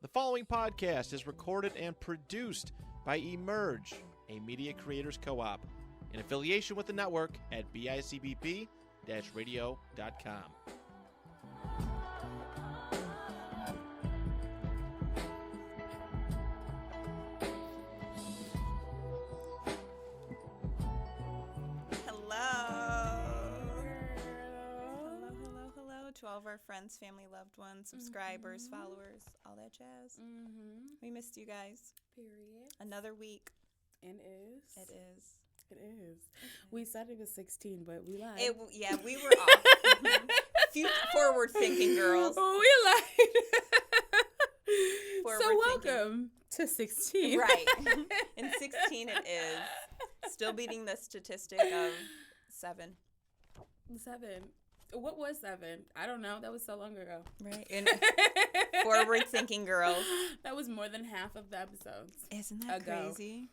The following podcast is recorded and produced by Emerge, a media creators co-op, in affiliation with the network at bicbp-radio.com. To all of our friends, family, loved ones, subscribers, followers, all that jazz. We missed you guys. Period. Another week. It is. We said it was 16, but we lied. We were off. Few forward-thinking girls. We lied. So Forward-thinking. welcome to 16. Right. In 16 it is. Still beating the statistic of 7. 7. What was 7? I don't know. That was so long ago. Right. And forward-thinking girls. That was more than half of the episodes. Isn't that crazy?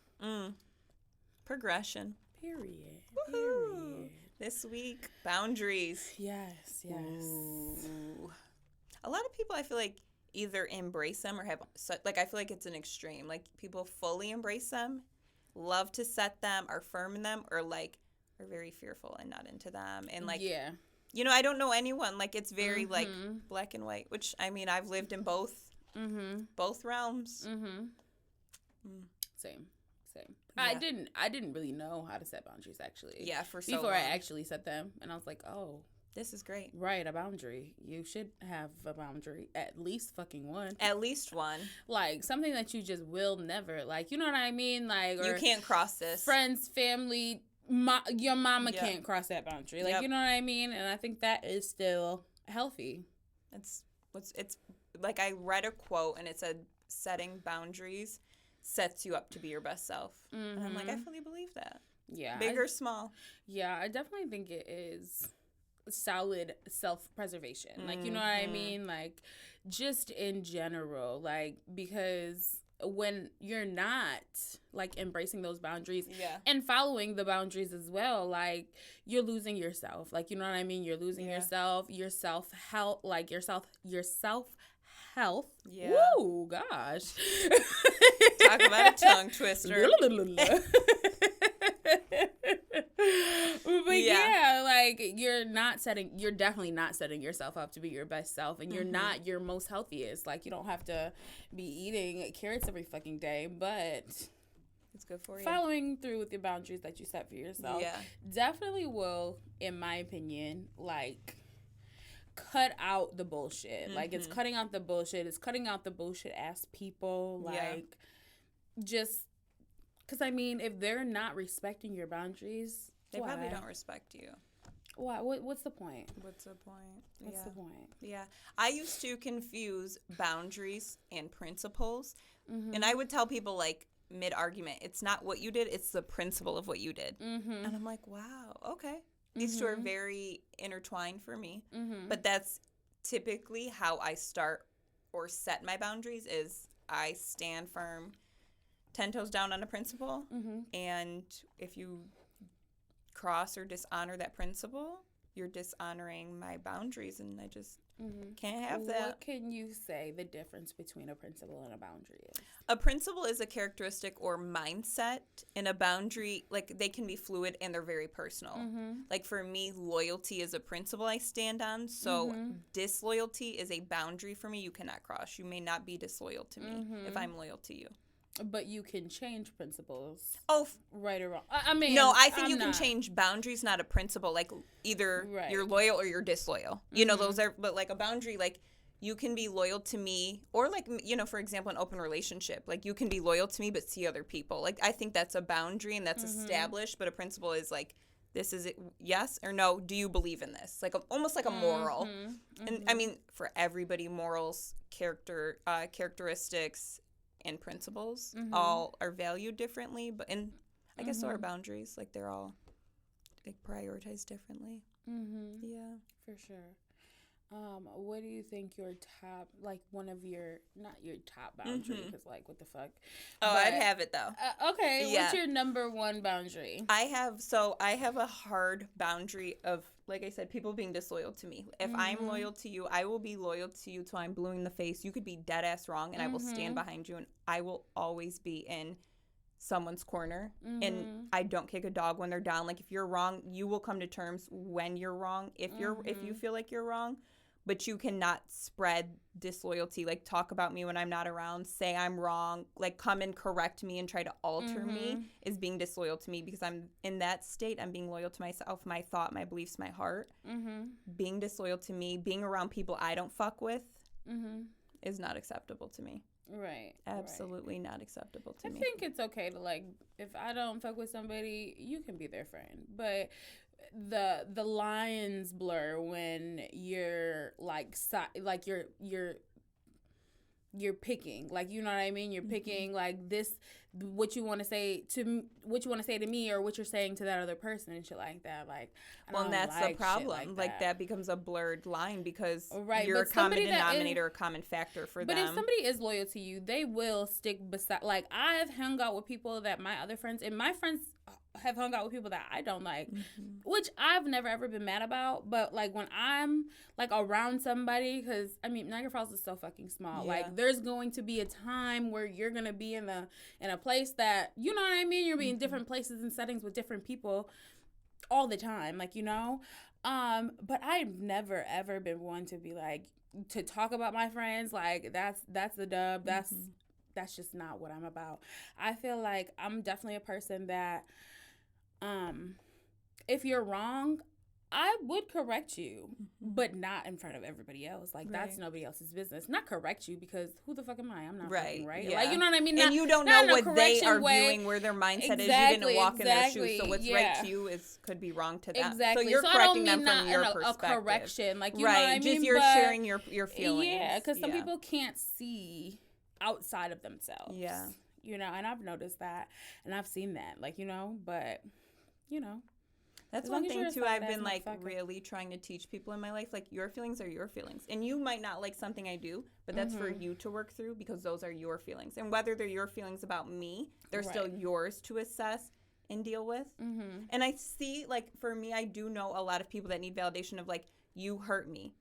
Progression. Period. Woohoo. This week, boundaries. Yes. Ooh. A lot of people, I feel like, either embrace them or have, I feel like it's an extreme. Like, people fully embrace them, love to set them, are firm in them, or, are very fearful and not into them. And, yeah. You know, I don't know anyone. Like, it's very, black and white, which, I mean, I've lived in both realms. Same. Yeah. I didn't really know how to set boundaries, actually. Yeah, for so before long. I actually set them. And I was like, oh. This is great. Right, a boundary. You should have a boundary. At least fucking one. At least one. Like, something that you just will never, you know what I mean? Like, you can't cross this. Friends, family, your mama can't cross that boundary. You know what I mean? And I think that is still healthy. It's like, I read a quote and it said, setting boundaries sets you up to be your best self. And I'm like, I fully believe that. Yeah. Big or small. Yeah, I definitely think it is solid self-preservation. You know what I mean? Just in general, because when you're not embracing those boundaries and following the boundaries as well, you're losing yourself. You know what I mean? You're losing yourself, your self-health, your self-health. Yeah. Woo, gosh. Talk about a tongue twister. But you're definitely not setting yourself up to be your best self, and you're not your most healthiest. You don't have to be eating carrots every fucking day, but it's good for you. Following through with the boundaries that you set for yourself definitely will, in my opinion, cut out the bullshit. It's cutting out the bullshit. It's cutting out the bullshit ass people. Just because, if they're not respecting your boundaries, they probably don't respect you. Why? What's the point? What's the point? Yeah. I used to confuse boundaries and principles. And I would tell people, mid-argument, it's not what you did, it's the principle of what you did. And I'm like, wow, okay. These two are very intertwined for me. But that's typically how I start or set my boundaries is I stand firm, 10 toes down on a principle. And if you cross or dishonor that principle, you're dishonoring my boundaries, and I just can't have that. What can you say the difference between a principle and a boundary is? A principle is a characteristic or mindset, and a boundary, they can be fluid and they're very personal. For me, loyalty is a principle I stand on, so disloyalty is a boundary for me you cannot cross. You may not be disloyal to me if I'm loyal to you. But you can change principles. Oh, right or wrong. No, I think you can change boundaries, not a principle. Either you're loyal or you're disloyal. You know, those are, but a boundary, you can be loyal to me, or for example, an open relationship. You can be loyal to me, but see other people. I think that's a boundary and that's established, but a principle is this is it, yes or no, do you believe in this? Almost like a moral. And for everybody, morals, characteristics, and principles all are valued differently, but I guess so are boundaries. They're all prioritized differently. Yeah, for sure. What do you think your top, like one of your, not your top boundary, because like what the fuck? Oh, I'd have it though. Okay, Yeah. what's your number one boundary? I have a hard boundary of, like I said, people being disloyal to me. If I'm loyal to you, I will be loyal to you till I'm blue in the face. You could be dead ass wrong, and I will stand behind you, and I will always be in someone's corner. And I don't kick a dog when they're down. Like if you're wrong, you will come to terms when you're wrong. If you feel like you're wrong. But you cannot spread disloyalty, like talk about me when I'm not around, say I'm wrong, like come and correct me and try to alter me is being disloyal to me, because I'm in that state. I'm being loyal to myself, my thought, my beliefs, my heart. Being disloyal to me, being around people I don't fuck with is not acceptable to me. Right. Absolutely not acceptable to me. I think it's okay to, like, if I don't fuck with somebody, you can be their friend. But the lines blur when you're like you're picking, like, you know what I mean, you're picking like this, what you want to say to me, or what you're saying to that other person and shit like that. Like, well, and that's the problem. Like that becomes a blurred line, because you're a common denominator, a common factor for them. But if somebody is loyal to you, they will stick beside. Like, I've hung out with people that my other friends and my friends have hung out with people that I don't like, which I've never ever been mad about. But like when I'm like around somebody, because I mean Niagara Falls is so fucking small. Yeah. Like there's going to be a time where you're gonna be in a place that, you know what I mean, you're being in different places and settings with different people all the time, like, you know. But I've never ever been one to be like, to talk about my friends, like that's the dub. That's just not what I'm about. I feel like I'm definitely a person that, if you're wrong, I would correct you, but not in front of everybody else. Like, that's nobody else's business. Not correct you, because who the fuck am I? I'm not fucking right. Yeah. Like, you know what I mean? And you don't know what they are viewing, where their mindset is. You didn't walk in their shoes. So what's right to you could be wrong to them. Exactly. So you're correcting them from your a perspective. Correction. Like, you know what I mean? Just you're sharing your feelings. Yeah, because some people can't see outside of themselves. Yeah. You know, and I've noticed that, and I've seen that, like, you know, but, you know. That's one thing, too, I've been, like, really trying to teach people in my life. Like, your feelings are your feelings. And you might not like something I do, but that's for you to work through, because those are your feelings. And whether they're your feelings about me, they're still yours to assess and deal with. And I see, like, for me, I do know a lot of people that need validation of, like, you hurt me.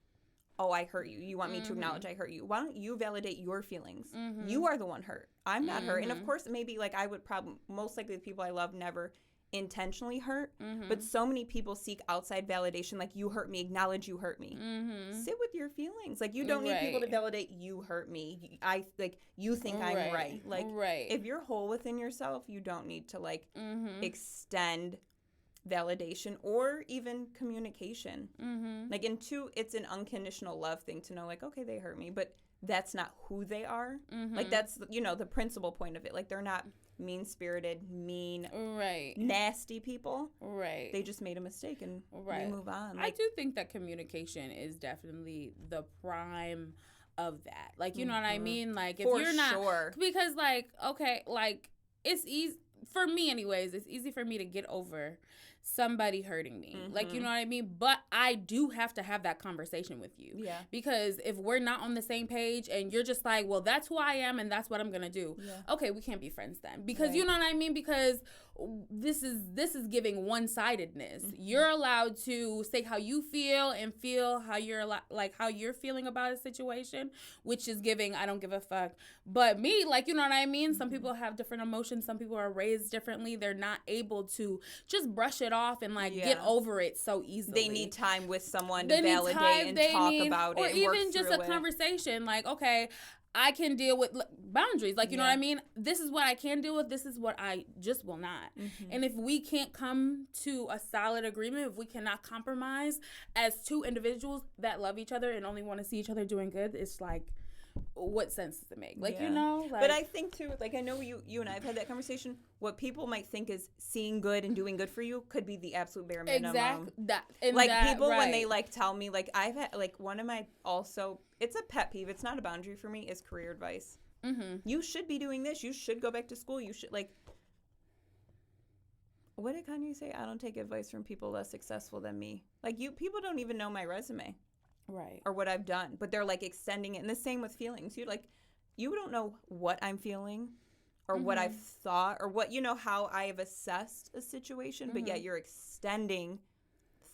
Oh, I hurt you. You want me to acknowledge I hurt you. Why don't you validate your feelings? You are the one hurt. I'm not hurt. And of course, maybe like I would probably, most likely the people I love never intentionally hurt. But so many people seek outside validation. Like, you hurt me. Acknowledge you hurt me. Sit with your feelings. Like, you don't need people to validate you hurt me. You think I'm right. Like, if you're whole within yourself, you don't need to like extend validation or even communication. Like, and two, it's an unconditional love thing to know, like, okay, they hurt me, but that's not who they are. Like, that's, you know, the principal point of it. Like, they're not mean-spirited, mean, nasty people. They just made a mistake, and we move on. Like, I do think that communication is definitely the prime of that. Like, you know what I mean? Like, if you're not, because like, okay, like, it's easy for me anyways, it's easy for me to get over somebody hurting me. Like, you know what I mean? But I do have to have that conversation with you. Yeah. Because if we're not on the same page and you're just like, well, that's who I am and that's what I'm going to do. Yeah. Okay, we can't be friends then. Because you know what I mean? Because this is giving one-sidedness. You're allowed to say how you feel and feel how you're like how you're feeling about a situation, which is giving I don't give a fuck. But me, like, you know what I mean? Some people have different emotions. Some people are raised differently. They're not able to just brush it off and like get over it so easily. They need time with someone to validate and talk about it, or even just a conversation. Like, okay, I can deal with boundaries. Like, you know what I mean? This is what I can deal with. This is what I just will not. And if we can't come to a solid agreement, if we cannot compromise as two individuals that love each other and only want to see each other doing good, it's like, what sense does it make? Like, you know? Like, but I think, too, like, I know you and I have had that conversation. What people might think is seeing good and doing good for you could be the absolute bare minimum. Exactly. Like, people, when they, like, tell me, like, I've had, like, one of my also, it's a pet peeve. It's not a boundary for me. Is career advice. You should be doing this. You should go back to school. You should, like, what did Kanye say? I don't take advice from people less successful than me. Like, people don't even know my resume. Right. Or what I've done. But they're like extending it. And the same with feelings. You don't know what I'm feeling or what I've thought or what, how I have assessed a situation, but yet you're extending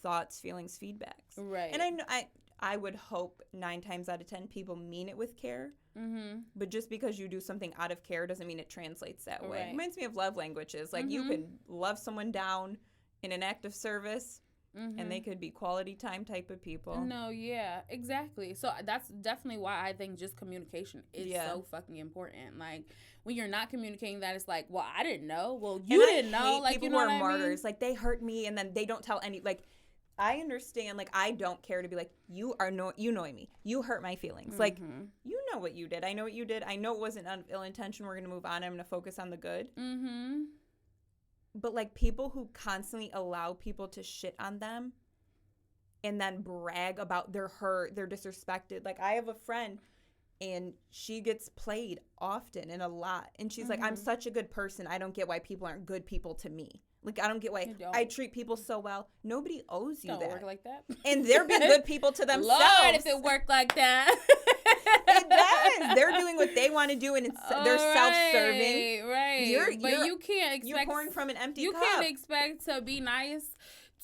thoughts, feelings, feedbacks. Right. And I would hope 9 times out of 10 people mean it with care. But just because you do something out of care doesn't mean it translates that way. Right. It reminds me of love languages. Like you could love someone down in an act of service, and they could be quality time type of people. No, yeah, exactly. So that's definitely why I think just communication is so fucking important. Like when you're not communicating that, it's like, well, I didn't know. Well, you didn't know. Like, people you know who what are martyrs. I mean? Like they hurt me, and then they don't tell any. Like I understand. Like I don't care to be like you annoy me. You hurt my feelings. Like you know what you did. I know what you did. I know it wasn't ill intention. We're gonna move on. I'm gonna focus on the good. But like people who constantly allow people to shit on them and then brag about they're hurt, they're disrespected. Like I have a friend and she gets played often and a lot. And she's like, I'm such a good person. I don't get why people aren't good people to me. Like I don't get why I treat people so well. Nobody owes you don't that. Work like that. And they're being good people to themselves. Lord, if it worked like that. It does. They're doing what they want to do, and they're self-serving. Right. But you can't expect. You're pouring from an empty cup. You can't expect to be nice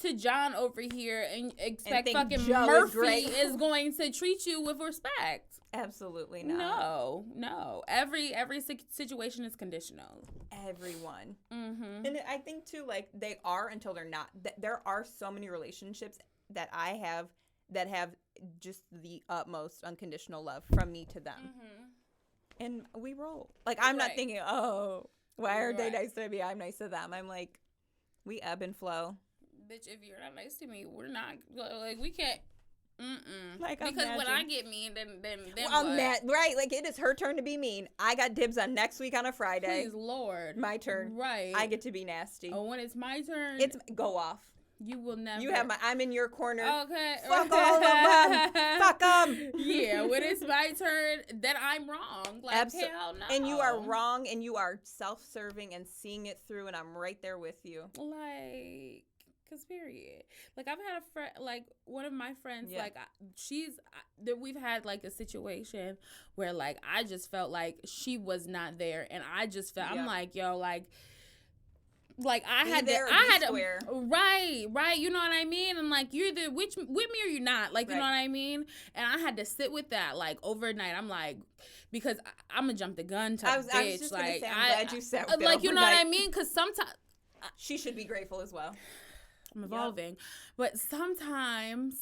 to John over here and expect fucking Joe Murphy is going to treat you with respect. Absolutely not. No. Every situation is conditional. Everyone. And I think too, like they are until they're not. There are so many relationships that I have that have just the utmost unconditional love from me to them. And we roll. Like I'm not thinking, oh, why are they nice to me? I'm nice to them. I'm like, we ebb and flow. Bitch, if you're not nice to me, we're not like we can't. Like because when I get mean, then well, I'm mad, right? Like it is her turn to be mean. I got dibs on next week on a Friday. Please, Lord, my turn. Right, I get to be nasty. Oh, when it's my turn, it's go off. You will never. You have I'm in your corner. Okay. Fuck all of them. Fuck them. Yeah, when it's my turn, then I'm wrong. Like, hell no. And you are wrong, and you are self-serving and seeing it through, and I'm right there with you. Like, cause period. Like, I've had a friend, like, one of my friends, like, we've had, like, a situation where, like, I just felt like she was not there, and I just felt, I'm like, yo, like I had to, right. You know what I mean? And like, you're either with me or you're not. Like, you know what I mean? And I had to sit with that like overnight. I'm like, because I'm gonna jump the gun type bitch. I was just like, gonna say, I'm glad you sat with like, that you know what I mean? Because sometimes she should be grateful as well. I'm evolving, but sometimes.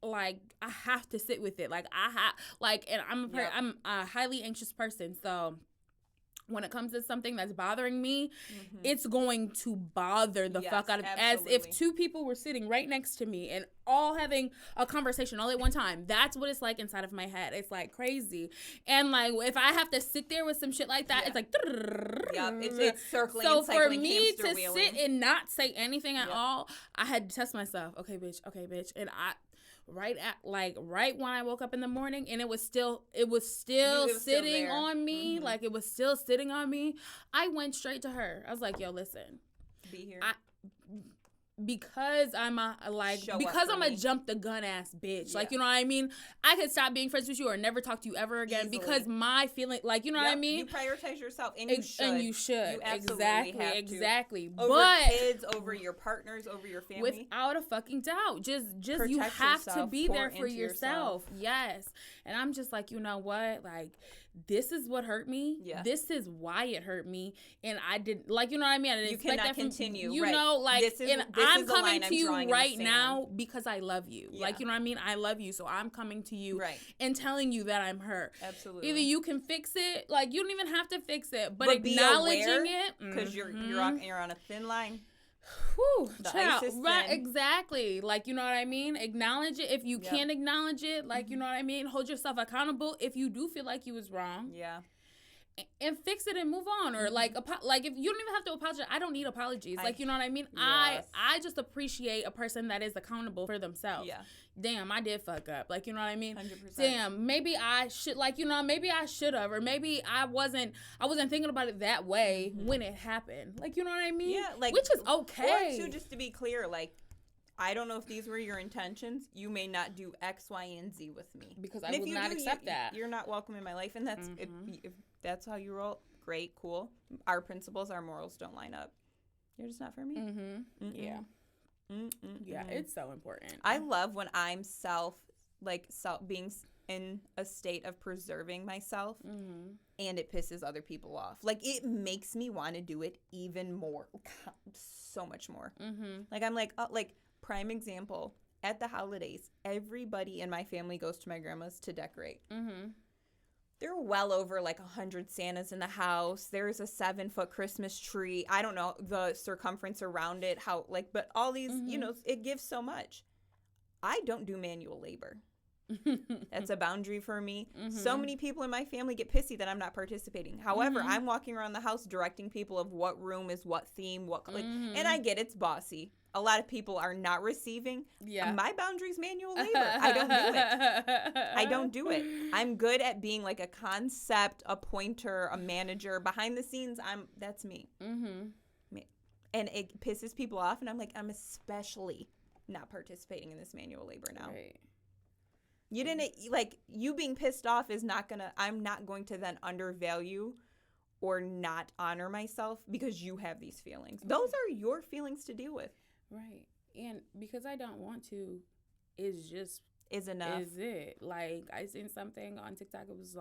Like I have to sit with it. Like and I'm a highly anxious person, so. When it comes to something that's bothering me, it's going to bother the fuck out of me. As if two people were sitting right next to me and all having a conversation all at one time. That's what it's like inside of my head. It's like crazy. And like if I have to sit there with some shit like that, it's like it's circling. So and for me to wheeling. sit and not say anything at all, I had to test myself. Okay, bitch. And right when I woke up in the morning, and it was still sitting on me, like it was still sitting on me. I went straight to her. I was like, yo, listen, be here. Because I'm a jump the gun ass bitch. Like, you know what I mean? I could stop being friends with you or never talk to you ever again because my feeling, like, you know what I mean? You prioritize yourself, and you should. And you should. You absolutely exactly. Over kids, over your partners, over your family. Without a fucking doubt. Just Protect you have yourself, to be there for yourself. Yes. And I'm just like, you know what? Like, this is what hurt me. Yeah. This is why it hurt me. And I didn't, like, you know what I mean? I didn't expect that from continue. You know, like, I'm coming to you right now sand. because I love you. Yeah. Like, you know what I mean? I love you. So I'm coming to you and telling you that I'm hurt. Absolutely. Either you can fix it, like, you don't even have to fix it, but acknowledging it. Because you're on a thin line. Whew, ice is right, thin. Exactly. Like, you know what I mean? Acknowledge it. If you can't acknowledge it, like, you know what I mean? Hold yourself accountable if you do feel like you was wrong. Yeah. And fix it and move on. Or like if you don't even have to apologize, I don't need apologies. Like, you know what I mean? Yes. I just appreciate a person that is accountable for themselves. Yeah. Damn, I did fuck up. Like, you know what I mean? 100%. Damn, maybe I should, like, you know, maybe I should have, or maybe I wasn't thinking about it that way when it happened. Like, you know what I mean? Yeah, like, which is okay. Or too, just to be clear, like, I don't know if these were your intentions. You may not do X, Y, and Z with me. Because I will not accept that. You're not welcome in my life. And that's if that's how you roll, great, cool. Our principles, our morals don't line up. You're just not for me. Yeah. Yeah, it's so important. I love when I'm being in a state of preserving myself and it pisses other people off. Like, it makes me want to do it even more, so much more. Like, I'm like, prime example, at the holidays, everybody in my family goes to my grandma's to decorate. There are well over 100 Santas in the house. There's a 7-foot Christmas tree. I don't know the circumference around it, but all these, it gives so much. I don't do manual labor. That's a boundary for me. So many people in my family get pissy that I'm not participating. However, I'm walking around the house directing people of what room is what theme, and I get it's bossy. A lot of people are not receiving. Yeah. My boundary's manual labor. I don't do it. I'm good at being a concept, a pointer, a manager. Behind the scenes, that's me. And it pisses people off, and I'm especially not participating in this manual labor now. Right. You didn't, you being pissed off I'm not going to then undervalue or not honor myself because you have these feelings. Those are your feelings to deal with. Right. And because I don't want to is enough. Is it. I seen something on TikTok. It was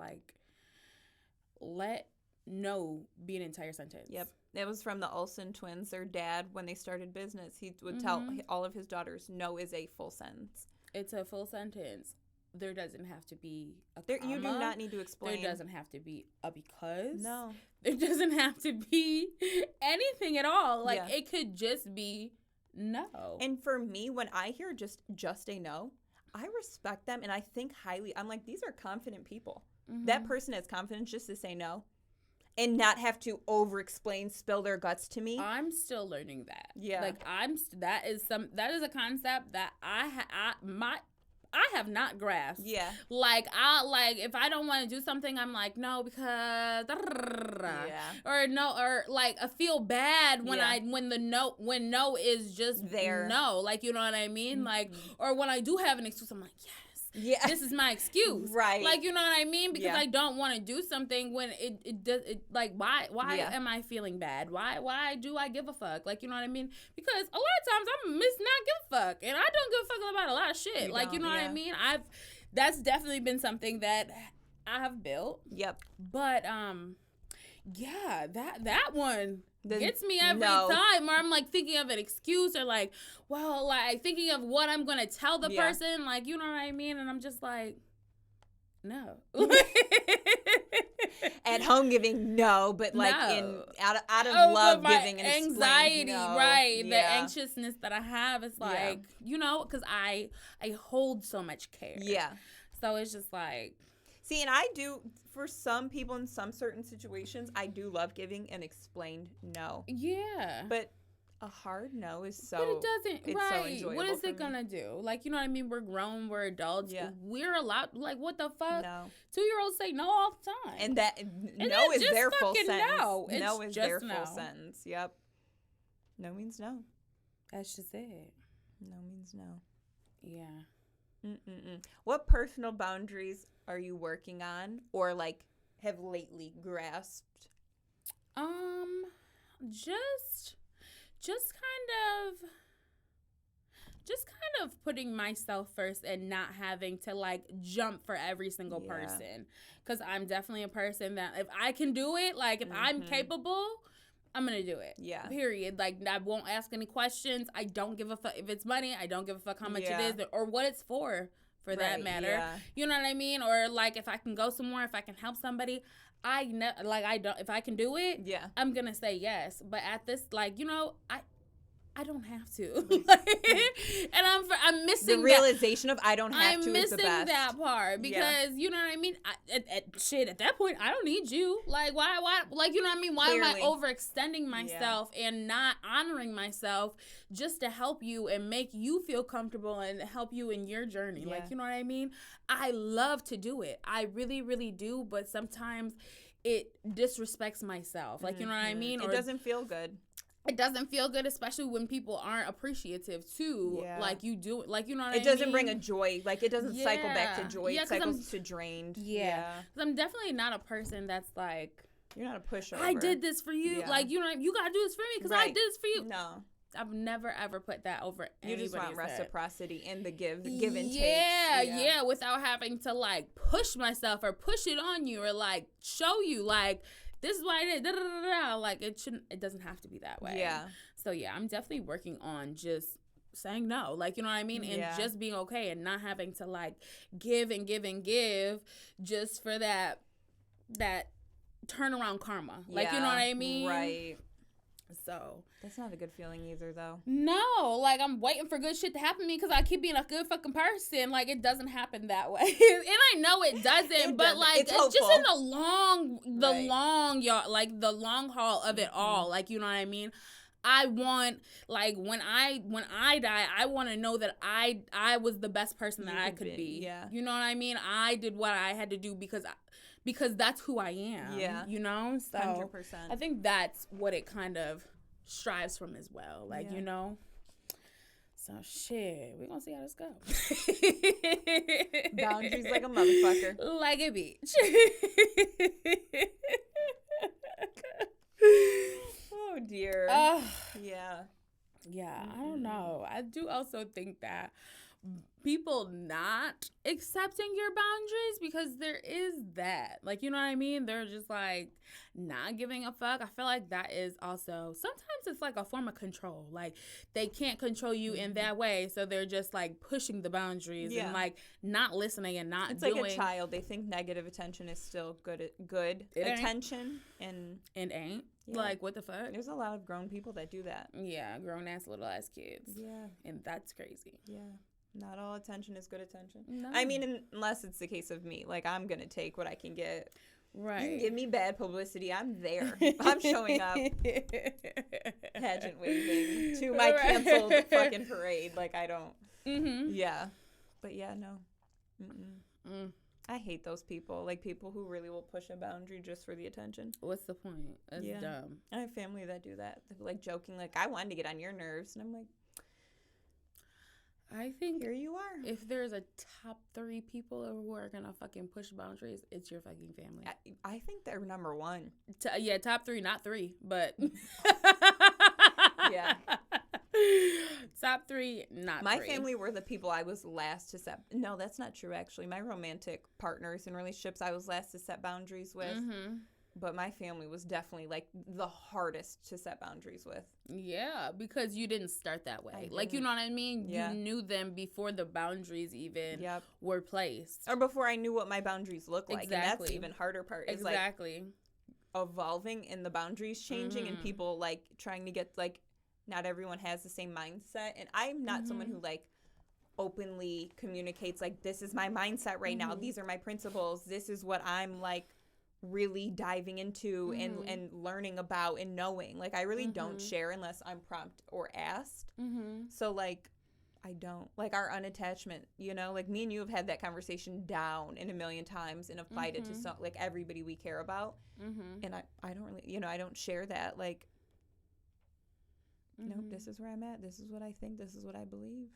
let no be an entire sentence. Yep. It was from the Olsen twins. Their dad, when they started business, he would tell all of his daughters, no is a full sentence. It's a full sentence. There doesn't have to be a comma. You do not need to explain. There doesn't have to be a because. No. There doesn't have to be anything at all. It could just be no. And for me, when I hear just a no, I respect them and I think highly. I'm like, these are confident people. That person has confidence just to say no and not have to over-explain, spill their guts to me. I'm still learning that. Yeah. That is a concept that I have not grasped. Yeah. If I don't want to do something, I'm like, no, because or no, or I feel bad when when no is just there. No. You know what I mean? Or when I do have an excuse, I'm like, yes. Yeah. This is my excuse. Right. You know what I mean? Because I don't want to do something when it does why am I feeling bad? Why do I give a fuck? You know what I mean? Because a lot of times I'm not give a fuck. And I don't give a fuck about a lot of shit. You know what I mean? That's definitely been something that I have built. Yep. But yeah, that one gets me every time where I'm thinking of an excuse or thinking of what I'm gonna tell the person, you know what I mean, and I'm just no. At home giving no, but no. Out of love giving an anxiety, no. Right? Yeah. The anxiousness that I have is because I hold so much care. Yeah. So it's just See, and I do, for some people in some certain situations, I do love giving an explained no. Yeah. But a hard no is so, but it doesn't, it's right. so enjoyable. What is it going to do? You know what I mean? We're grown, we're adults. Yeah. We're allowed, what the fuck? No. 2-year-olds say no all the time. And no is their full sentence. No, no is their full sentence. Yep. No means no. That's just it. No means no. Yeah. What personal boundaries are you working on or have lately grasped? Just kind of putting myself first and not having to jump for every single person, because I'm definitely a person that if I can do it, if I'm capable, I'm gonna do it. Yeah. Period. I won't ask any questions. I don't give a fuck if it's money. I don't give a fuck how much it is or what it's for that matter. Yeah. You know what I mean? Or if I can go somewhere, if I can help somebody, if I can do it, I'm gonna say yes. But at this, I don't have to. And I'm missing the realization of I don't have to. I'm missing that part because you know what I mean. At that point, I don't need you. Why? You know what I mean? Why am I overextending myself and not honoring myself just to help you and make you feel comfortable and help you in your journey? Yeah. You know what I mean? I love to do it. I really, really do. But sometimes it disrespects myself. You know what I mean? It doesn't feel good. it doesn't feel good, especially when people aren't appreciative too. Yeah. Like you do, like, you know what I mean? It doesn't bring a joy. Like, it doesn't cycle back to joy. Yeah, it cycles to drained. Yeah. 'Cause I'm definitely not a person that's like, You're not a pushover. I did this for you. Yeah. Like, you know, you got to do this for me because I did this for you. No. I've never, ever put that over You just want anybody's head. reciprocity and the give and take. Yeah, without having to, like, push myself or push it on you or, like, show you, like, this is why I did, da-da-da-da-da. Like, it doesn't have to be that way. Yeah. So, yeah, I'm definitely working on just saying no. Like, you know what I mean? And just being okay and not having to, like, give and give and give just for that turnaround karma. Like, you know what I mean? Right. So that's not a good feeling either, though. No, like, I'm waiting for good shit to happen to me because I keep being a good fucking person. Like, it doesn't happen that way. And I know it doesn't, but like, it's just in the long haul of it all. Like, you know what I mean? I want, like, when I die, I want to know that I was the best person that I could be. Yeah. You know what I mean? I did what I had to do because that's who I am. Yeah. You know? So 100%. I think that's what it kind of strives from as well. Like, you know? So, shit. We're going to see how this goes. Boundaries like a motherfucker. Like a bitch. Oh, dear. Yeah. Yeah, I don't know. I do also think that people not accepting your boundaries, because there is that. Like, you know what I mean? They're just, like, not giving a fuck. I feel like that is also, sometimes it's like a form of control. Like, they can't control you in that way, so they're just, like, pushing the boundaries and, like, not listening and not doing. It's like a child. They think negative attention is still good attention. And ain't. Yeah. Like, what the fuck? There's a lot of grown people that do that. Yeah, grown-ass little-ass kids. Yeah. And that's crazy. Yeah. Not all attention is good attention. No. I mean, unless it's the case of me. Like, I'm going to take what I can get. Right. You can give me bad publicity. I'm there. I'm showing up. Pageant waving to my canceled fucking parade. Like, I don't. Mm-hmm. Yeah. But yeah, no. Mm-mm. I hate those people. Like, people who really will push a boundary just for the attention. What's the point? That's dumb. I have family that do that. They're, like, joking, like, I wanted to get on your nerves. And I'm like, I think here you are. If there's a top 3 people who are gonna fucking push boundaries, it's your fucking family. I think they're number 1. Yeah, top 3, not 3, but yeah. Top 3, not my 3. family were the people I was last to set. No, that's not true, actually. My romantic partners and relationships, I was last to set boundaries with. Mm-hmm. But my family was definitely, like, the hardest to set boundaries with. Yeah, because you didn't start that way. Like, you know what I mean? Yeah. You knew them before the boundaries even were placed. Or before I knew what my boundaries looked like. Exactly. And that's the even harder part. Is like, evolving and the boundaries changing and people, like, trying to get, like, not everyone has the same mindset. And I'm not someone who, like, openly communicates, like, this is my mindset right now. These are my principles. This is what I'm, like, really diving into and learning about and knowing. Like, I really don't share unless I'm prompted or asked. So, like, I don't. Like, our unattachment, you know? Like, me and you have had that conversation down in a million times and applied it to, like, everybody we care about. And I don't really, you know, I don't share that. Like, no, this is where I'm at. This is what I think. This is what I believe.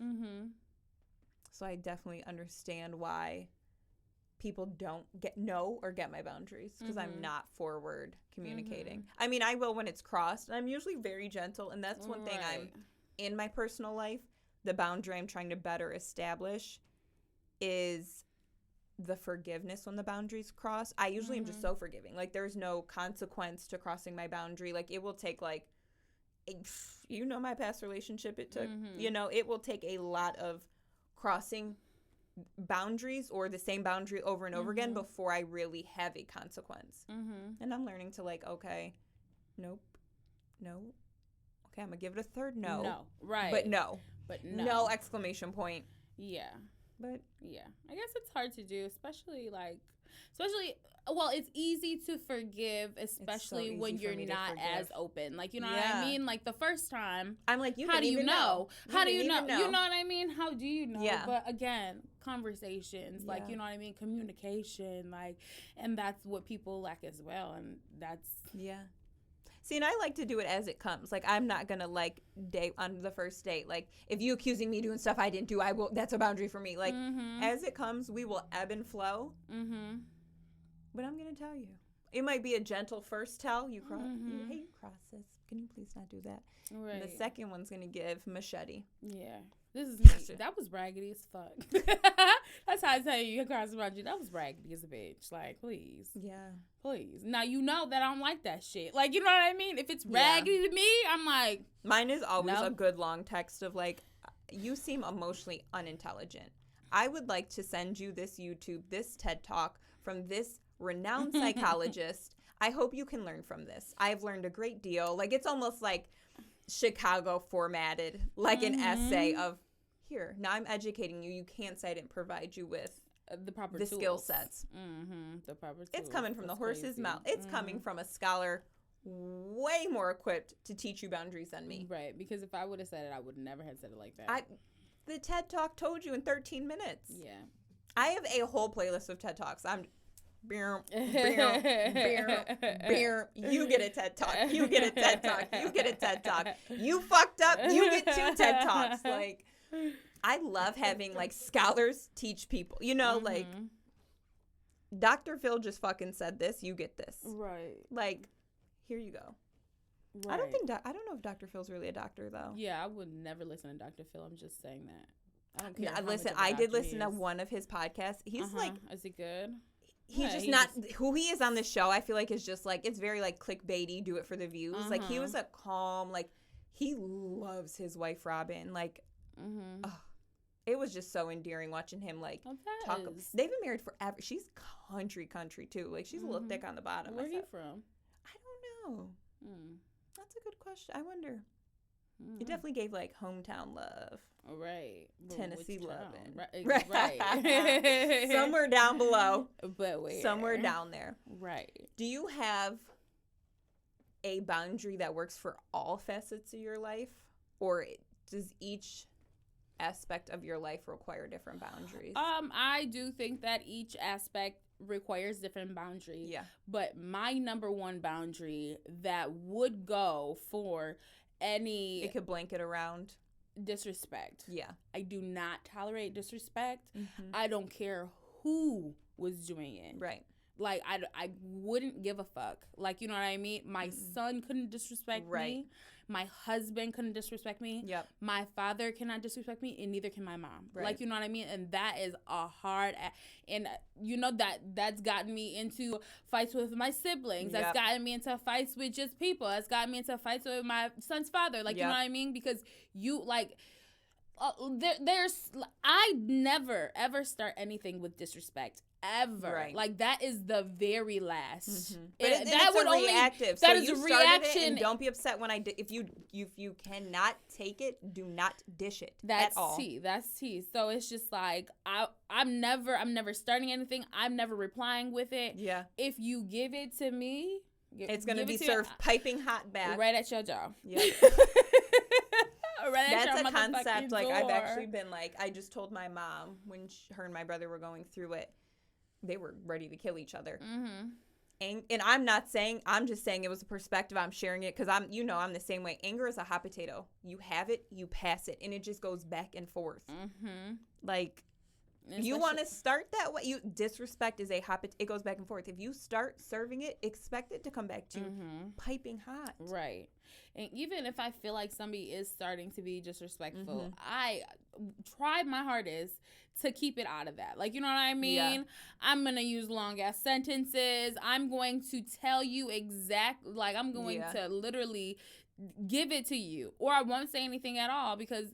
So I definitely understand why people don't get my boundaries, because I'm not forward communicating. I mean, I will when it's crossed, and I'm usually very gentle, and that's one thing I'm in my personal life. The boundary I'm trying to better establish is the forgiveness when the boundaries cross. I usually am just so forgiving. Like, there's no consequence to crossing my boundary. Like, it will take, like, you know, my past relationship, it took, you know, it will take a lot of crossing boundaries or the same boundary over and over again before I really have a consequence. And I'm learning to, like, okay, nope, no, okay, I'm gonna give it a third no, but no exclamation point. But yeah, I guess it's hard to do, especially well, it's easy to forgive, especially so when you're not as open. Like, you know what I mean? Like, the first time, I'm like, how do you know? How do you know? You know what I mean? How do you know? Yeah. But again, conversations, like, you know what I mean? Communication, like, and that's what people lack as well. And that's. Yeah. See, and I like to do it as it comes. Like, I'm not going to, like, date on the first date. Like, if you accusing me doing stuff I didn't do, that's a boundary for me. Like, as it comes, we will ebb and flow. But I'm going to tell you. It might be a gentle first tell. You cross, hey, you cross this. Can you please not do that? Right. The second one's going to give machete. Yeah. That was raggedy as fuck. That's how I tell you cross the boundary. That was raggedy as a bitch. Like, please. Yeah. Please. Now, you know that I don't like that shit. Like, you know what I mean? If it's raggedy to me, I'm like. Mine is always a good long text of like, you seem emotionally unintelligent. I would like to send you this YouTube, this TED Talk from this renowned psychologist. I hope you can learn from this. I've learned a great deal. Like, it's almost like Chicago formatted, like an essay of, here, now I'm educating you. You can't say I didn't provide you with the skill sets. The proper tools. It's coming from the horse's mouth. It's coming from a scholar way more equipped to teach you boundaries than me. Right, because if I would have said it, I would never have said it like that. The TED Talk told you in 13 minutes. Yeah. I have a whole playlist of TED Talks. You get a TED Talk. You get a TED Talk. You get a TED Talk. You fucked up. You get 2 TED Talks. Like, I love having, like, scholars teach people. You know, like, Dr. Phil just fucking said this. You get this. Right. Like, here you go. Right. I don't know if Dr. Phil's really a doctor, though. Yeah, I would never listen to Dr. Phil. I'm just saying that. I don't care. Listen, I did listen to one of his podcasts. He's like, is he good? He's just not who he is on the show. I feel like is just like, it's very like clickbaity, do it for the views. Like, he was a calm, like, he loves his wife Robin. Like, it was just so endearing watching him like talk. They've been married forever. She's country too. Like, she's a little thick on the bottom. Where's he from? I don't know. That's a good question. I wonder. It definitely gave like hometown love. Right. Tennessee love. Right. Somewhere down below. But where? Somewhere down there. Right. Do you have a boundary that works for all facets of your life? Or does each aspect of your life require different boundaries? I do think that each aspect requires different boundaries. Yeah. But my number one boundary that would go for any... It could blanket around... disrespect. Yeah. I do not tolerate disrespect. I don't care who was doing it. Right. Like, I wouldn't give a fuck. Like, you know what I mean? My son couldn't disrespect me. My husband couldn't disrespect me. Yep. My father cannot disrespect me, and neither can my mom. Right. Like, you know what I mean? And that is a hard... And, you know, that's gotten me into fights with my siblings. That's gotten me into fights with just people. That's gotten me into fights with my son's father. Like, you know what I mean? Because you, like... I never, ever start anything with disrespect. Ever. Right. Like, that is the very last. But that would only reactive. That is a reaction. And don't be upset when if you cannot take it, do not dish it. That's at all. That's tea. So it's just like I'm never starting anything. I'm never replying with it. Yeah. If you give it to me, it's gonna be served piping hot back right at your jaw. Yeah. Right, that's a concept. Like, I've actually been like, I just told my mom when her and my brother were going through it, they were ready to kill each other. And I'm just saying it was a perspective. I'm sharing it because I'm the same way. Anger is a hot potato. You have it, you pass it, and it just goes back and forth. Like, you want to start that way. Disrespect is a hot potato. It goes back and forth. If you start serving it, expect it to come back to piping hot. Right. And even if I feel like somebody is starting to be disrespectful, I try my hardest to keep it out of that. Like, you know what I mean? Yeah. I'm going to use long ass sentences. I'm going to tell you exactly, like, I'm going to literally give it to you. Or I won't say anything at all because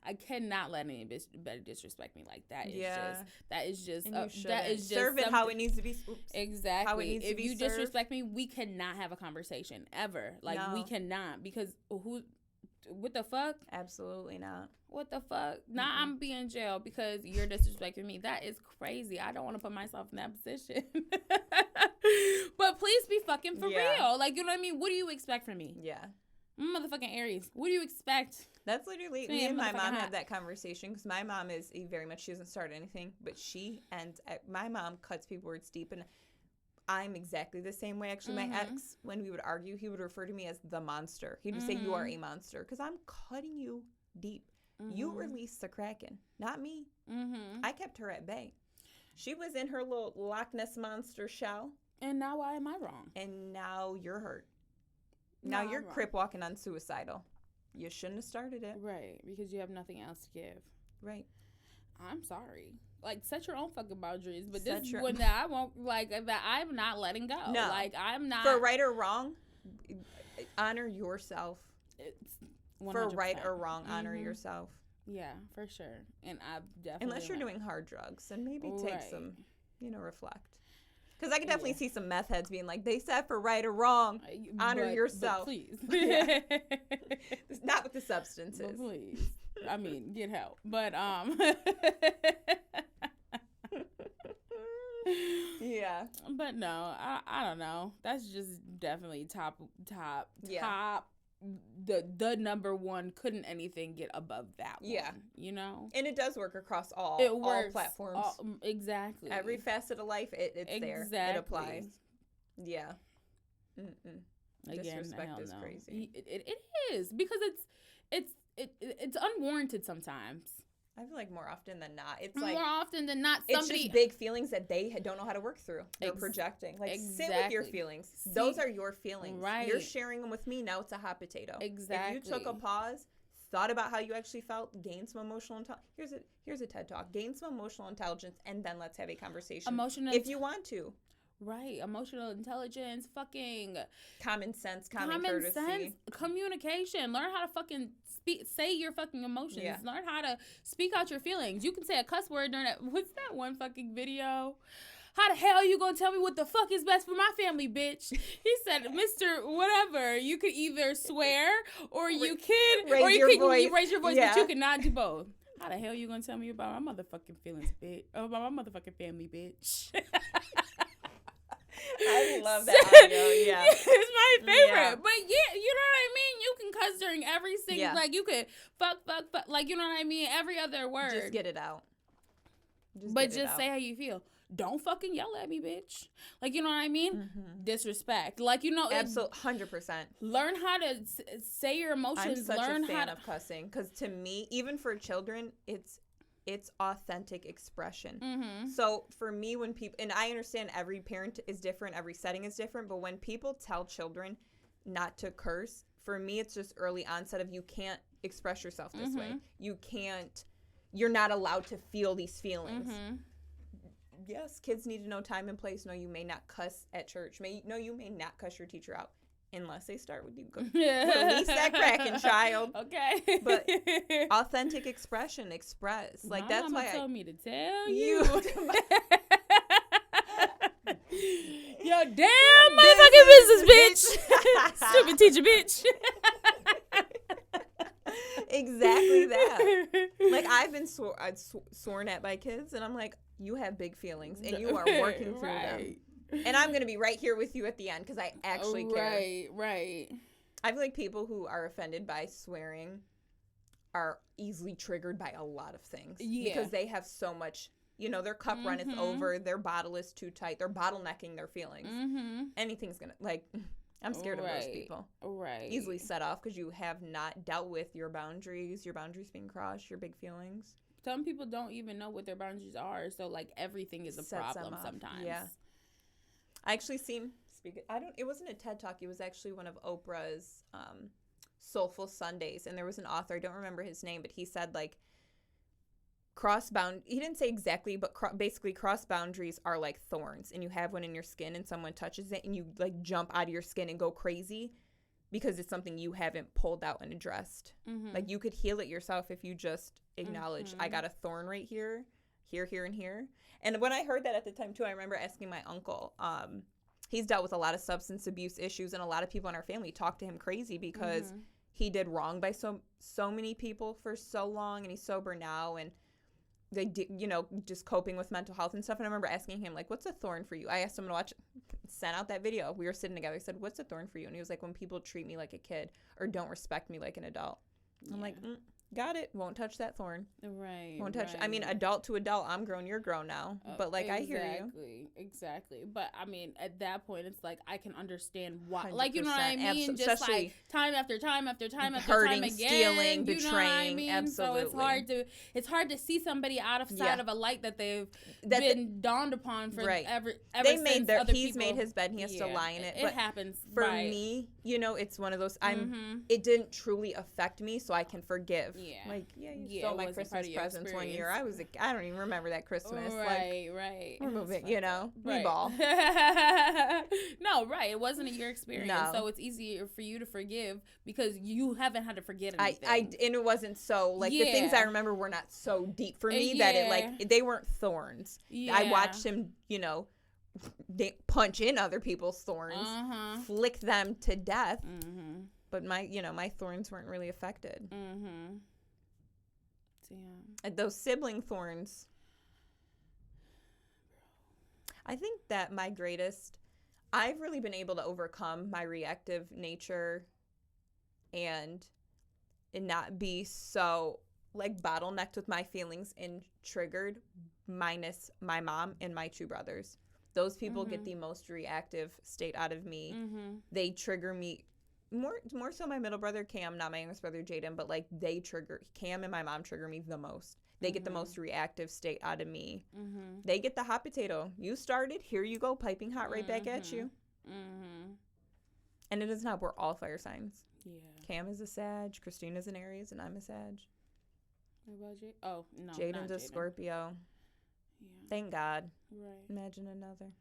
I cannot let anybody disrespect me like that. That is just serve it how it needs to be. Exactly. How it needs to be you served. Disrespect me, we cannot have a conversation ever. Like, we cannot, because what the fuck? Absolutely not. What the fuck? Now I'm be in jail because you're disrespecting me. That is crazy. I don't want to put myself in that position. But please be fucking for real. Like, you know what I mean? What do you expect from me? Yeah. I'm motherfucking Aries. What do you expect? That's literally me and my mom had that conversation because my mom is very much, she doesn't start anything, but my mom cuts people words deep, and I'm exactly the same way. Actually, my ex, when we would argue, he would refer to me as the monster. He would say, you are a monster, because I'm cutting you deep. You released the Kraken, not me. I kept her at bay. She was in her little Loch Ness monster shell. And now why am I wrong? And now you're hurt. Now you're crip walking on suicidal. You shouldn't have started it. Right, because you have nothing else to give. Right. I'm sorry. Like, set your own fucking boundaries. But this is one that I won't, like, that I'm not letting go. No. Like, I'm not. For right or wrong, honor yourself. It's 100%. For right or wrong, honor yourself. Yeah, for sure. And I definitely. Unless you're doing hard drugs, then maybe take some, reflect. Because I could definitely see some meth heads being like, they said for right or wrong, honor yourself. But please. Not with the substances. But please. I mean, get help. But, yeah. But no, I don't know. That's just definitely top. The number one. Couldn't anything get above that one? Yeah. You know? And it does work across all platforms. Exactly. Every facet of life, it's there. It applies. Yeah. Again, disrespect is crazy. It is, because it's unwarranted sometimes. I feel like more often than not, it's more often than not, it's just big feelings that they don't know how to work through. They're projecting. Like, sit with your feelings. Those are your feelings. Right. You're sharing them with me. Now it's a hot potato. Exactly. If you took a pause, thought about how you actually felt, gained some emotional intelligence. Here's a TED Talk. Gain some emotional intelligence, and then let's have a conversation. If you want to. Right. Emotional intelligence, fucking common sense, common courtesy. Communication. Learn how to fucking say your fucking emotions. Yeah. Learn how to speak out your feelings. You can say a cuss word during that. What's that one fucking video? How the hell you gonna tell me what the fuck is best for my family, bitch? He said, Mr. Whatever. You could either swear or you can raise your voice, but you cannot do both. How the hell you gonna tell me about my motherfucking feelings, bitch? About my motherfucking family, bitch? I love that audio. Yeah, it's my favorite. Yeah. But yeah, you know what I mean. You can cuss during every single like you could fuck, like you know what I mean. Every other word. Just get it out. Just say how you feel. Don't fucking yell at me, bitch. Like, you know what I mean? Disrespect. Like, you know. Absolutely, 100%. Learn how to say your emotions. I'm such a fan of cussing, because to me, even for children, it's authentic expression. So for me, when people, and I understand every parent is different, every setting is different, but when people tell children not to curse, for me, it's just early onset of you can't express yourself this way. You're not allowed to feel these feelings. Yes, kids need to know time and place. No, you may not cuss at church. You may not cuss your teacher out. Unless they start with you. Release that Kraken, child. Okay. But authentic expression, express. Like, my that's mama why told me to tell you. Yo, damn motherfucking business, bitch. Stupid teacher, bitch. Exactly that. Like, I've been sworn at by kids, and I'm like, you have big feelings, and you are working through them. And I'm going to be right here with you at the end, because I actually care. Right. I feel like people who are offended by swearing are easily triggered by a lot of things. Yeah. Because they have so much, their cup runneth over, their bottle is too tight, they're bottlenecking their feelings. Anything's going to, like, I'm scared of those people. Right. Easily set off because you have not dealt with your boundaries being crossed, your big feelings. Some people don't even know what their boundaries are, so, like, everything is a problem sometimes. Yeah. I actually it wasn't a TED Talk. It was actually one of Oprah's Soulful Sundays. And there was an author, I don't remember his name, but he said, like, he didn't say exactly, but basically cross boundaries are like thorns. And you have one in your skin and someone touches it and you, like, jump out of your skin and go crazy because it's something you haven't pulled out and addressed. Like, you could heal it yourself if you just acknowledge, I got a thorn right here, and here. And when I heard that at the time, too, I remember asking my uncle. He's dealt with a lot of substance abuse issues, and a lot of people in our family talked to him crazy because he did wrong by so many people for so long, and he's sober now, and they just coping with mental health and stuff. And I remember asking him, like, what's a thorn for you? I asked him to sent out that video. We were sitting together. I said, what's a thorn for you? And he was like, when people treat me like a kid or don't respect me like an adult. Yeah. I'm like, got it. Won't touch that thorn. Right. Won't touch. I mean, adult to adult. I'm grown. You're grown now. But like, I hear you. Exactly. But I mean, at that point, it's like I can understand why. Like, you know what I 100%, mean? Just especially like time after time after time after hurting, time again. stealing, you know what I betraying. mean? Absolutely. So it's hard to see somebody out of sight Yeah. of a light that they've been dawned upon for Right. ever They since made other he's people. made his bed and he has to lie in it. It But happens. for right. me, you know, it's one of those, it didn't truly affect me, so I can forgive. Yeah. Like, you Yeah, stole it my wasn't part Christmas of your presents one year. experience. I don't even remember that Christmas. Right. We're moving, you know, Right. we ball. No, right. It wasn't your experience. No. So it's easier for you to forgive because you haven't had to forget anything. And it wasn't so, like, the things I remember were not so deep for me that it, like, they weren't thorns. Yeah. I watched him, you know, they punch in other people's thorns, flick them to death. But my thorns weren't really affected. Damn. Those sibling thorns. I think that I've really been able to overcome my reactive nature and not be so, like, bottlenecked with my feelings and triggered, minus my mom and my two brothers. Those people get the most reactive state out of me. They trigger me more so my middle brother Cam, not my youngest brother Jaden, but like Cam and my mom trigger me the most. They get the most reactive state out of me. They get the hot potato. You started, here you go, piping hot right back at you. And it is not, we're all fire signs. Yeah. Cam is a Sag, Christina's an Aries, and I'm a Sag. What about Jade? Oh, no. Jaden's a Scorpio. Yeah. Thank God. Right. Imagine another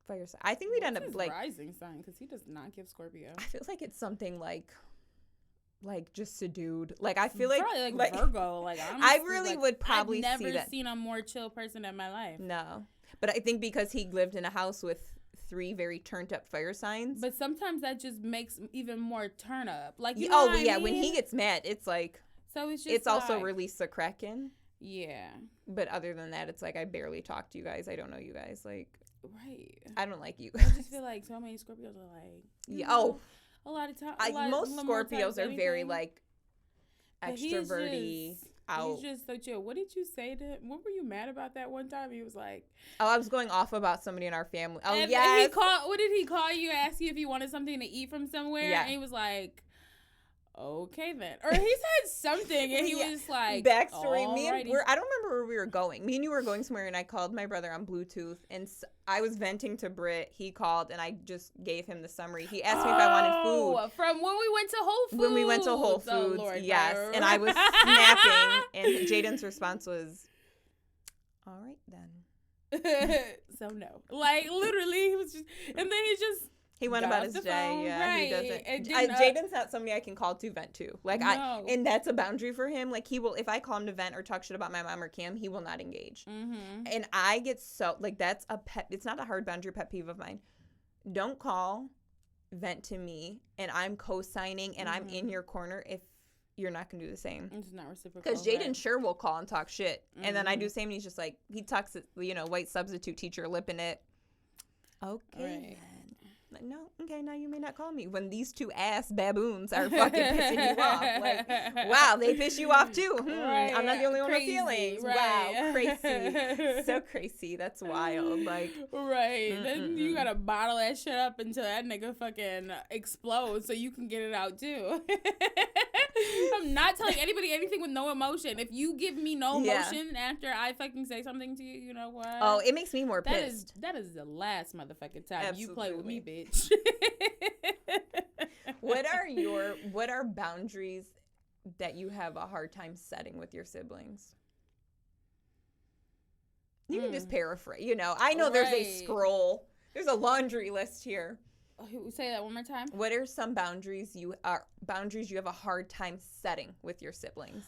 fire sign. I think we'd end up his like rising sign, because he does not give Scorpio. I feel like it's something like just a dude. Like, I feel like probably like Virgo. Like, honestly, I really would probably I've see never that. seen a more chill person in my life. No, but I think because he lived in a house with 3 very turned up fire signs. But sometimes that just makes even more turn up. Like, you know what I mean? When he gets mad, it's like, so it's just it's like, also release the Kraken. Yeah. But other than that, it's like I barely talk to you guys. I don't know you guys. Like, right. I don't like you I guys. just feel like so many Scorpios are like, a lot of times. Most Scorpios are very like extroverty. He's just so chill. What did you say to him? What were you mad about that one time? He was like, I was going off about somebody in our family. Oh, and yeah. What did he call you? Ask you if you wanted something to eat from somewhere? Yeah. And he was like, okay then. Or he said something and he was like, backstory. I don't remember where we were going. Me and you were going somewhere, and I called my brother on Bluetooth, and I was venting to Britt. He called, and I just gave him the summary. He asked me if I wanted food. From when we went to Whole Foods. When we went to Whole Foods, oh, Lord, yes. Lord. And I was snapping, and Jaden's response was, all right then. So no. Like, literally, he was just, and then he went got about off his the day. phone, Yeah, right. he doesn't. Jaden's not somebody I can call to vent to. Like, No. and that's a boundary for him. Like, he will, if I call him to vent or talk shit about my mom or Cam, he will not engage. And I get so, like, that's it's not a hard boundary pet peeve of mine. Don't call, vent to me, and I'm co-signing, and I'm in your corner if you're not going to do the same. It's not reciprocal. Because Jaden sure will call and talk shit. And then I do the same, and he's just like, he talks, white substitute teacher lipping it. Okay, Right. Like, no, okay, now you may not call me when these 2 ass baboons are fucking pissing you off. Like, wow, they piss you off too. Right. I'm not the only one with Crazy, feelings. right. Wow, crazy. So crazy. That's wild. Like, right. Then you gotta bottle that shit up until that nigga fucking explodes so you can get it out too. I'm not telling anybody anything with no emotion. If you give me no emotion after I fucking say something to you, you know what? Oh, it makes me more pissed. That is the last motherfucking time Absolutely. you play with me, bitch. What are boundaries that you have a hard time setting with your siblings? You can just paraphrase. I know there's a scroll. There's a laundry list here. Say that one more time. What are some boundaries you have a hard time setting with your siblings?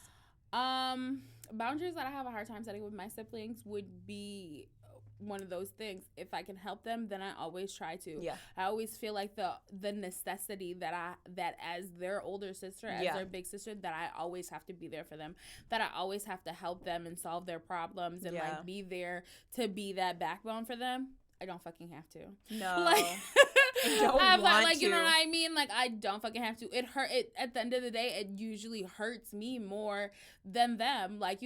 Boundaries that I have a hard time setting with my siblings would be one of those things. If I can help them, then I always try to. Yeah. I always feel like the necessity that as their older sister, as their big sister, that I always have to be there for them. That I always have to help them and solve their problems and like be there to be that backbone for them. I don't fucking have to. No. Like, you know to. what I mean? Like, I don't fucking have to. It at the end of the day, it usually hurts me more than them. Like,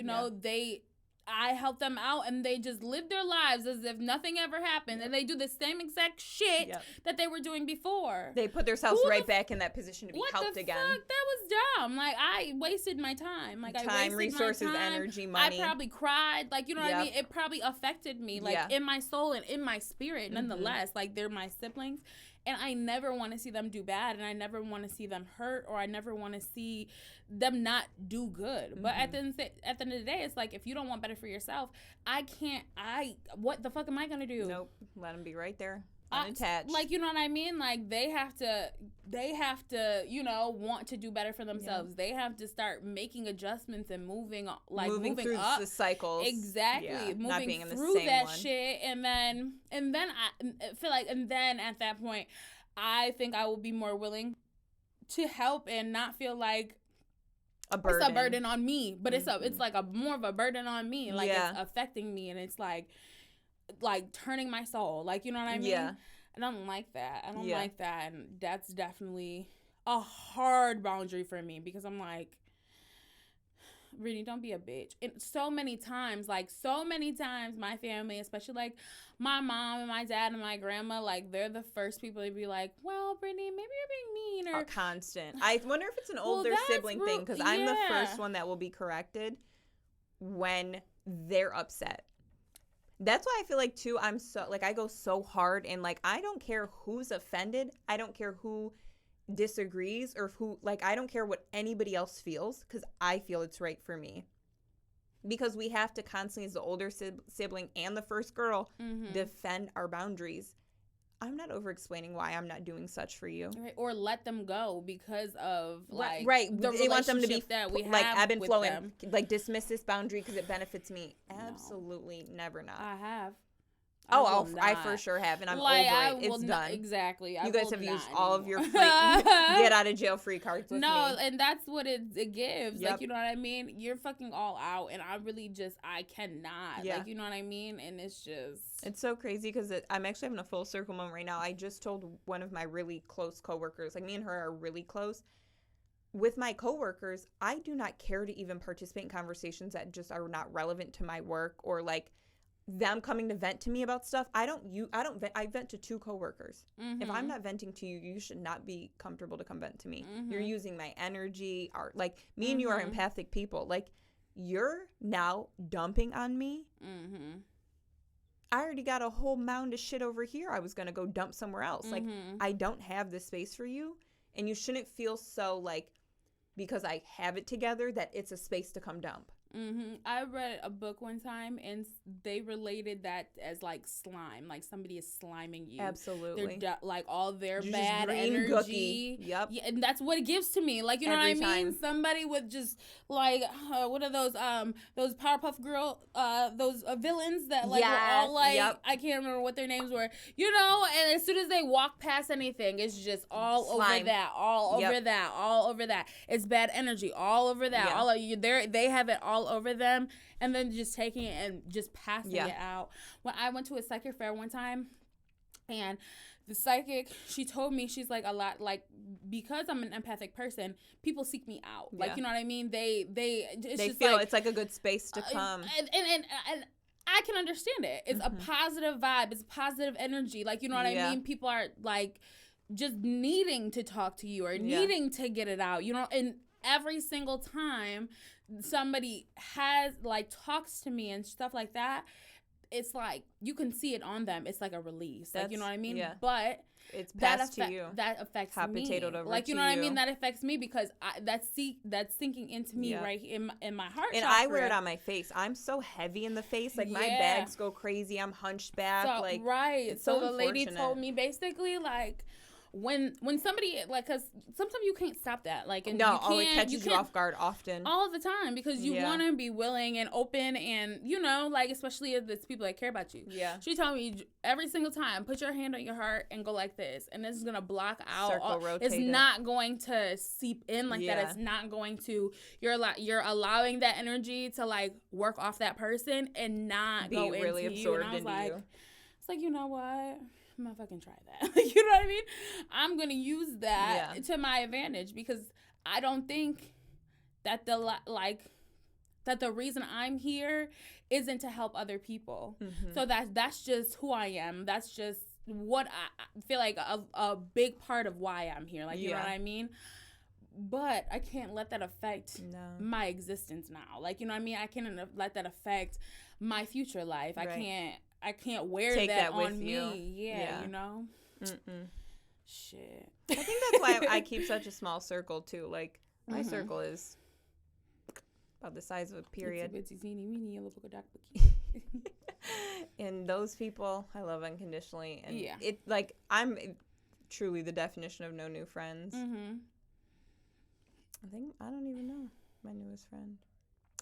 I help them out and they just live their lives as if nothing ever happened. And they do the same exact shit that they were doing before. They put themselves back in that position to be helped again. Fuck? That was dumb. Like, I wasted my time. Like, I wasted resources, my time. Energy, money. I probably cried. Like, you know what I mean? It probably affected me, like, in my soul and in my spirit, nonetheless. Like, they're my siblings. And I never want to see them do bad, and I never want to see them hurt, or I never want to see them not do good. But at the end of the day, it's like, if you don't want better for yourself, what the fuck am I going to do? Nope. Let them be right there. Unattached. Like, you know what I mean? Like, they have to, you know, want to do better for themselves. Yeah. They have to start making adjustments and moving through up the cycles. Exactly. Yeah. Moving Not being in the through same that one. shit. And then I feel like, and then at that point, I think I will be more willing to help and not feel like it's a burden on me. But it's like more of a burden on me. Like, it's affecting me, and it's like turning my soul. Like, you know what I mean? Yeah. And I don't like that. I don't like that. And that's definitely a hard boundary for me, because I'm like, Brittany, don't be a bitch. And so many times, my family, especially like my mom and my dad and my grandma, like, they're the first people to be like, well, Brittany, maybe you're being mean. Or constant. I wonder if it's an older sibling thing, because I'm the first one that will be corrected when they're upset. That's why I feel like, too, I'm so, like, I go so hard, and, like, I don't care who's offended. I don't care who disagrees, or who, like, I don't care what anybody else feels, because I feel it's right for me. Because we have to constantly, as the older sibling and the first girl, defend our boundaries. I'm not over-explaining why I'm not doing such for you. Right. Or let them go because of, like, the they want them to be that we have, like, ebb and flow, and like, dismiss this boundary because it benefits me. Absolutely never not. I have. I for sure have, and I'm over it. It's done. Exactly. You guys have used all of your free get out of jail free cards with me. And that's what it gives. Like, you know what I mean? You're fucking all out, and I really I cannot. Yeah. Like, you know what I mean? And it's just... It's so crazy, because I'm actually having a full circle moment right now. I just told one of my really close coworkers, like, me and her are really close. With my coworkers, I do not care to even participate in conversations that just are not relevant to my work, or, like, them coming to vent to me about stuff. I vent to 2 coworkers. If I'm not venting to you, you should not be comfortable to come vent to me. You're using my energy. Like, me and you are empathic people. Like, you're now dumping on me. I already got a whole mound of shit over here I was going to go dump somewhere else. Like, I don't have this space for you, and you shouldn't feel so, like, because I have it together, that it's a space to come dump. I read a book one time, and they related that as, like, slime. Like, somebody is sliming you. Absolutely. They're like, all their bad energy. Gooky. Yep. Yeah, and that's what it gives to me. Like, you know Every what I mean? time. Somebody with just, like, what are those Powerpuff Girl, those villains that, like, were all, like, I can't remember what their names were. You know, and as soon as they walk past anything, it's just all slime. over that, all over that, all over that. It's bad energy, all over that. All of you, they have it all over them, and then just taking it and just passing it out. When I went to a psychic fair one time, and the psychic, she told me, she's like, a lot, like, because I'm an empathic person, people seek me out. Like, you know what I mean? They feel like, it's like a good space to come. And I can understand it. It's a positive vibe. It's positive energy. Like, you know what I mean? People are, like, just needing to talk to you, or needing to get it out, you know? And every single time somebody has, like, talks to me and stuff like that, it's like, you can see it on them. It's like a release. Like, you know what I mean? Yeah. But it's passed to you. That affects hot me. Potatoed over like, you know to what I mean? That affects me, because that's sinking into me right in my heart and chakra. I wear it on my face. I'm so heavy in the face. Like, my bags go crazy. I'm hunchback. So, like, right. So the lady told me, basically, like, when somebody, like, because sometimes you can't stop that, like, and it catches you off guard often, all the time, because you want to be willing and open, and, you know, like, especially if it's people that care about you. She told me every single time, put your hand on your heart and go like this, and this is gonna block out. Circle, rotate. It's not going to seep in like that. It's not going to. You're allowing that energy to, like, work off that person and not be go really into absorbed you. And I was into like, you. it's like, you know what? I'm gonna fucking try that. You know what I mean? I'm gonna use that to my advantage, because I don't think that that the reason I'm here isn't to help other people. So that's just who I am. That's just what I feel like a big part of why I'm here. Like, you know what I mean? But I can't let that affect my existence now. Like, you know what I mean? I can't let that affect my future life. Right. I can't wear that on me. Yeah, you know? Shit. I think that's why I keep such a small circle, too. Like, my circle is about the size of a period. And those people I love unconditionally. And it, like, I'm truly the definition of no new friends. I don't even know my newest friend.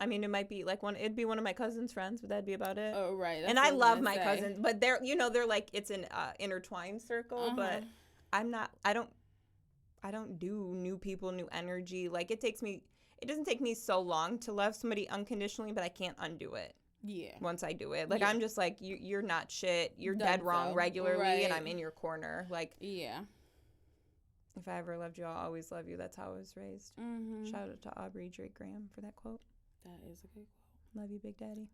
I mean, it might be like it'd be one of my cousin's friends, but that'd be about it. Oh, right. And I love my cousins, but they're like, it's an intertwined circle, but I don't do new people, new energy. Like, it doesn't take me so long to love somebody unconditionally, but I can't undo it. Yeah. Once I do it. Like, I'm just like, you're not shit. You're dead wrong regularly, and I'm in your corner. Like, yeah. If I ever loved you, I'll always love you. That's how I was raised. Shout out to Aubrey Drake Graham for that quote. That is a good quote. Love you, Big Daddy.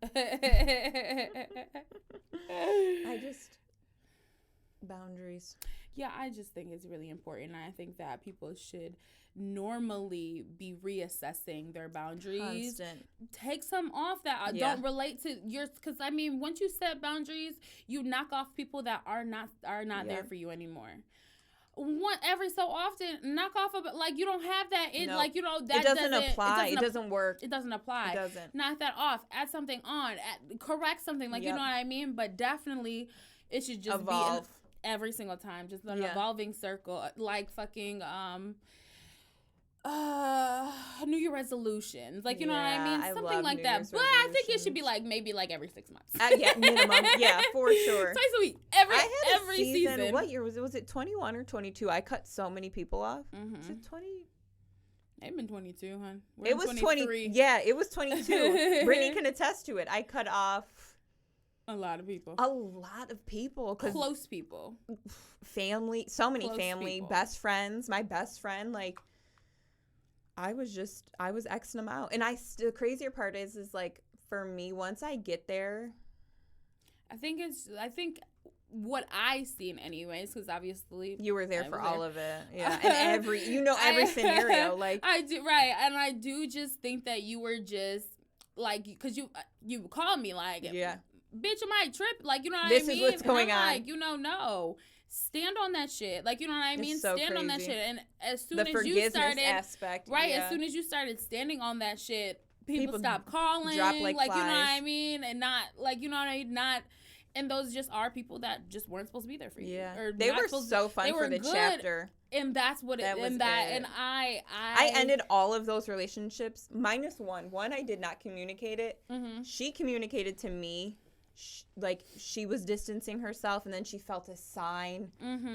Boundaries. Yeah, I just think it's really important. I think that people should normally be reassessing their boundaries. Constant. Take some off that don't relate to yours. Because, I mean, once you set boundaries, you knock off people that are not there for you anymore. Every so often, knock off like, you don't have that in, like, you know, that it doesn't apply. It doesn't work. It doesn't apply. It doesn't. Knock that off. Add something on. Correct something. Like, you know what I mean? But definitely, it should just evolve be every single time. Just an evolving circle. Like fucking New Year resolutions, like, you know what I mean, something like that. But I think it should be like maybe like every 6 months. Minimum. Yeah, for sure. Twice a week, every season. What year was it? Was it 21 or 22? I cut so many people off. Was it 20? It's been 22, hon. It was 20. Yeah, it was 22. Brittany can attest to it. I cut off a lot of people. Close people. Family. So many family. People. Best friends. My best friend. Like, I was Xing them out. And the crazier part is like, for me, once I get there. I think what I seen anyways, because obviously you were there for all of it. Yeah. And every scenario. Like, I do. Right. And I do just think that you were just like, because you called me like, yeah, bitch, am I trip? Like, you know what I mean? This is what's going on. Like, no. Stand on that shit. Like, you know what I mean? So stand crazy. On that shit. And as soon as you started aspect, right, as soon as you started standing on that shit, people stopped calling. Drop like flies. You know what I mean? And not like, you know what I mean? And those just are people that just weren't supposed to be there for you. Yeah. Or they were so fun for the good, chapter. And that's what it was. And I ended all of those relationships minus one. One, I did not communicate it. Mm-hmm. She communicated to me. Like, she was distancing herself, and then she felt a sign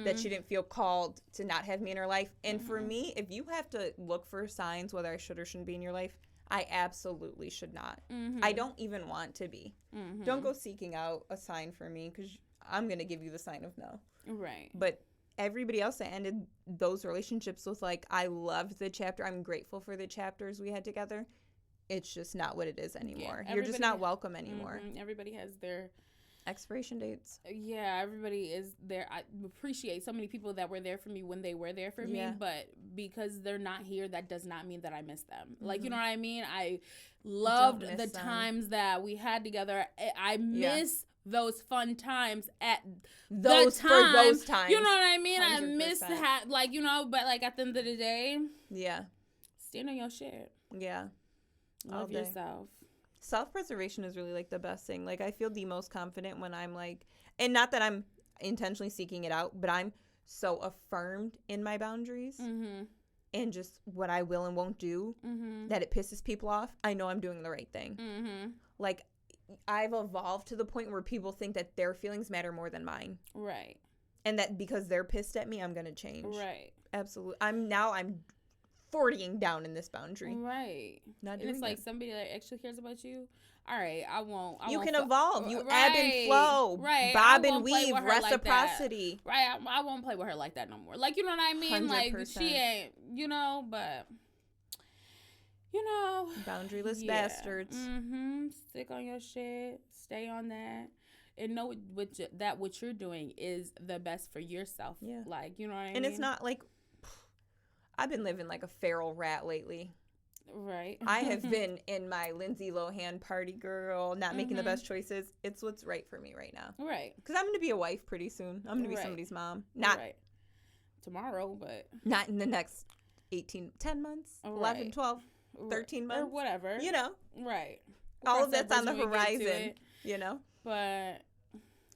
that she didn't feel called to not have me in her life. And for me, if you have to look for signs whether I should or shouldn't be in your life, I absolutely should not. I don't even want to be. Don't go seeking out a sign for me, because I'm going to give you the sign of no. Right. But everybody else that ended those relationships was like, I loved the chapter. I'm grateful for the chapters we had together. It's just not what it is anymore. Yeah, you're just not welcome anymore. Everybody has their expiration dates. Yeah, everybody is there. I appreciate so many people that were there for me when they were there for me, but because they're not here, that does not mean that I miss them. Like, you know what I mean? I loved the times that we had together. I miss those fun times at those times. You know what I mean? 100%. I miss like, you know, but like at the end of the day, stand on your shit. Yeah. Love yourself. Self-preservation is really like the best thing. Like, I feel the most confident when I'm like, and not that I'm intentionally seeking it out, but I'm so affirmed in my boundaries and just what I will and won't do that it pisses people off. I know I'm doing the right thing. Like, I've evolved to the point where people think that their feelings matter more than mine. Right. And that because they're pissed at me, I'm going to change. Right. Absolutely. I'm 40ing down in this boundary. Right. Not doing it's like somebody that actually cares about you. All right, I won't. You can evolve. You ebb and flow. Right. Bob and weave. Reciprocity. Like right. I won't play with her like that no more. Like, you know what I mean? 100%. Like, she ain't, you know, but you know, boundaryless bastards. Stick on your shit. Stay on that. And know what you're doing is the best for yourself. Yeah. Like, you know what I mean? And it's not like, I've been living like a feral rat lately. Right. I have been in my Lindsay Lohan party girl, not making the best choices. It's what's right for me right now. Right. Because I'm going to be a wife pretty soon. I'm going to be somebody's mom. Not tomorrow, but. Not in the next 10 months, 11, 12, 13 months. Or whatever. You know. Right. All of that's on the horizon, you know. But.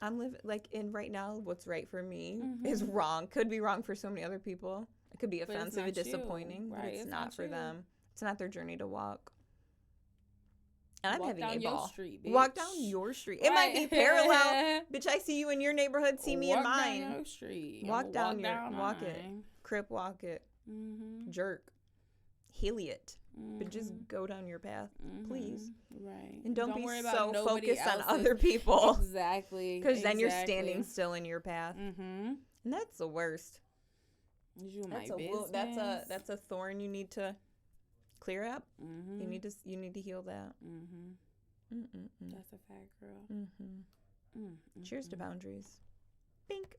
I'm living, like, in right now, what's right for me is wrong. Could be wrong for so many other people. It could be offensive and disappointing, but it's not for them. It's not their journey to walk. And I'm having a ball. Street, walk down your street. It might be parallel. Bitch, I see you in your neighborhood, see me in mine. Walk down your street. Walk it. Crip walk it. Jerk. Hilly it. But just go down your path, please. Right. And don't be so focused on other people. Exactly. Because then you're standing still in your path. And that's the worst. That's a thorn you need to clear up. You need to heal that. That's a fact, girl. Cheers to boundaries. Bink.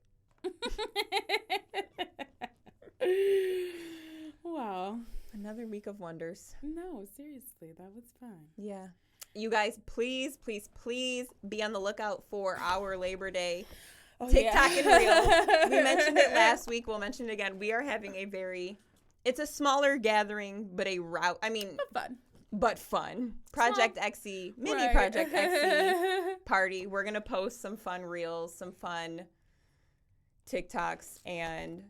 Wow. Another week of wonders. No, seriously, that was fun. Yeah. You guys, please, please, please be on the lookout for our Labor Day TikTok and Reels. We mentioned it last week. We'll mention it again. We are having it's a smaller gathering, but fun. Project XE, mini Project XE party. We're going to post some fun Reels, some fun TikToks, and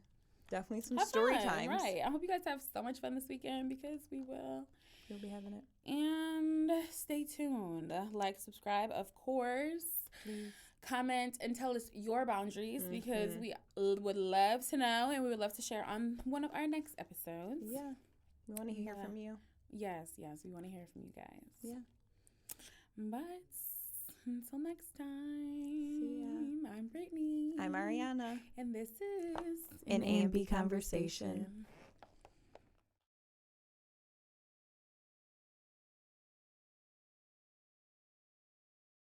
definitely some story times. Right. I hope you guys have so much fun this weekend because we will. You'll be having it. And stay tuned. Like, subscribe, of course. Please. Comment and tell us your boundaries because we would love to know and we would love to share on one of our next episodes. Yeah. We want to hear from you. Yes. We want to hear from you guys. Yeah. But until next time. See ya. I'm Brittany. I'm Ariana. And this is an A&B Conversation.